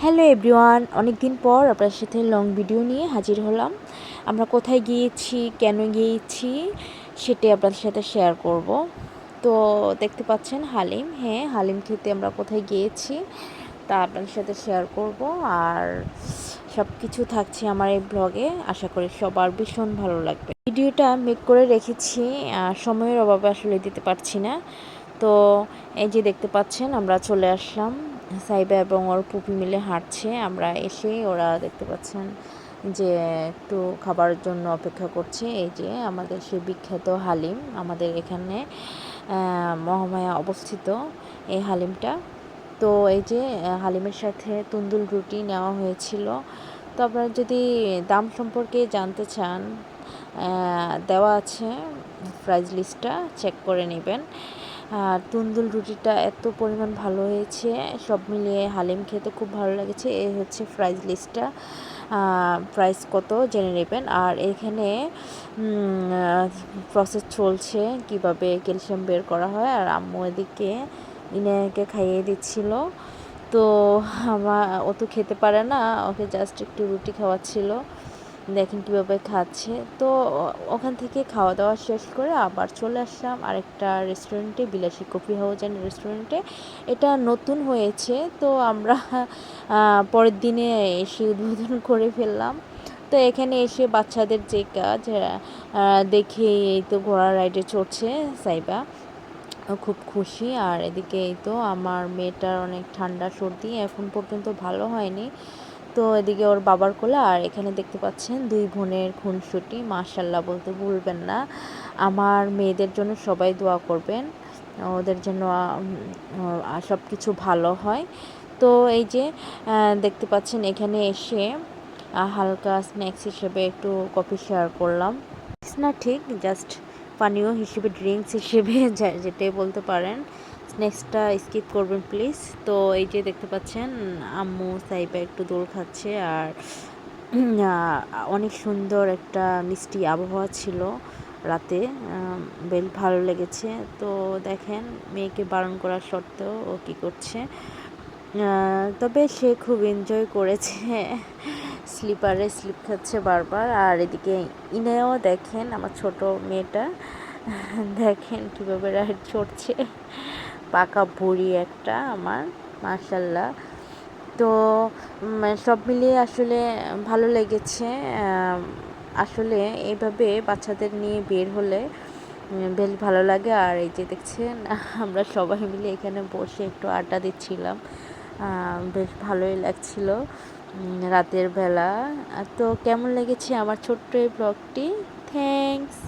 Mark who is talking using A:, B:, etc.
A: Hello everyone, অনেক দিন পর আপনার সাথে লং ভিডিও নিয়ে হাজির হলাম। আমরা কোথায় গিয়েছি, কেন গিয়েছি সেটাই আপনাদের সাথে শেয়ার করব। তো দেখতে পাচ্ছেন হালিম, হ্যাঁ হালিম খেতে আমরা কোথায় গিয়েছি তা আপনাদের সাথে শেয়ার করব। আর সব কিছু থাকছে আমার এই ব্লগে, আশা করি সবার ভীষণ ভালো লাগবে। ভিডিওটা মেক করে রেখেছি, সময়ের অভাবে আসলে দিতে পারছি না। তো এই যে দেখতে পাচ্ছেন আমরা চলে আসলাম, সাইবা এবং ওর পুপি মিলে হাঁটছে। আমরা এসে ওরা দেখতে পাচ্ছেন যে একটু খাবারের জন্য অপেক্ষা করছে। এই যে আমাদের সেই বিখ্যাত হালিম, আমাদের এখানে মহামায়া অবস্থিত এই হালিমটা। তো এই যে হালিমের সাথে তন্দুর রুটি নেওয়া হয়েছিল। তো আপনারা যদি দাম সম্পর্কে জানতে চান, দেওয়া আছে প্রাইস লিস্টটা, চেক করে নেবেন। আর তন্দুর রুটিটা এত পরিমাণ ভালো হয়েছে, সব মিলিয়ে হালিম খেতে খুব ভালো লেগেছে। এই হচ্ছে প্রাইস লিস্টটা, প্রাইস কত জেনে নেবেন। আর এখানে প্রসেস চলছে কিভাবে ক্যালসিয়াম বের করা হয়, আর আম্মু এদিকে ইনাকে খাইয়ে দিচ্ছিল। তো ও তো খেতে পারে না, ওকে জাস্ট একটু রুটি খাওয়াচ্ছিল, দেখেন কীভাবে খাচ্ছে। তো ওখান থেকে খাওয়া দাওয়া শেষ করে আবার চলে আসলাম আরেকটা রেস্টুরেন্টে, বিলাসী কফি হাউস অ্যান্ড রেস্টুরেন্টে। এটা নতুন হয়েছে, তো আমরা পরের দিনে এসে উদ্বোধন করে ফেললাম। তো এখানে এসে বাচ্চাদের যে কাজ দেখে, এই তো ঘোড়া রাইডে চড়ছে সাইবা, খুব খুশি। আর এদিকে এই তো আমার মেয়েটার অনেক ঠান্ডা সর্দি, এখন পর্যন্ত ভালো হয়নি। তো এদিকে ওর বাবার কোলে, আর এখানে দেখতে পাচ্ছেন দুই বোনের খুনসুটি, মাশাল্লাহ বলতে ভুলবেন না। আমার মেয়েদের জন্য সবাই দোয়া করবেন, ওদের জন্য সব কিছু ভালো হয়। তো এই যে দেখতে পাচ্ছেন এখানে এসে হালকা স্ন্যাক্স হিসেবে একটু কফি শেয়ার করলাম, না ঠিক জাস্ট পানীয় হিসেবে, ড্রিঙ্কস হিসেবে যেটাই বলতে পারেন। স্ন্যাক্সটা স্কিপ করবেন প্লিজ। তো এই যে দেখতে পাচ্ছেন আম্মু সাইবা একটু দোল খাচ্ছে, আর অনেক সুন্দর একটা মিষ্টি আবহাওয়া ছিল রাতে, বেশ ভালো লেগেছে। তো দেখেন মেয়েকে বারণ করার সত্ত্বেও ও কী করছে, তবে সে খুব এনজয় করেছে, স্লিপারে স্লিপ খাচ্ছে বারবার। আর এদিকে ইনেও দেখেন আমার ছোট মেয়েটা, দেখেন কীভাবে রাইড চড়ছে, পাকা বুড়ি একটা আমার, মাশাল্লাহ। তো সব মিলিয়ে আসলে ভালো লেগেছে। আসলে এইভাবে বাচ্চাদের নিয়ে বের হলে বেশ ভালো লাগে। আর এই যে দেখছেন আমরা সবাই মিলে এখানে বসে একটু আড্ডা দিচ্ছিলাম, বেশ ভালোই লাগছিল রাতের বেলা। তো কেমন লেগেছে আমার ছোট্ট এই ব্লগটি? থ্যাংকস।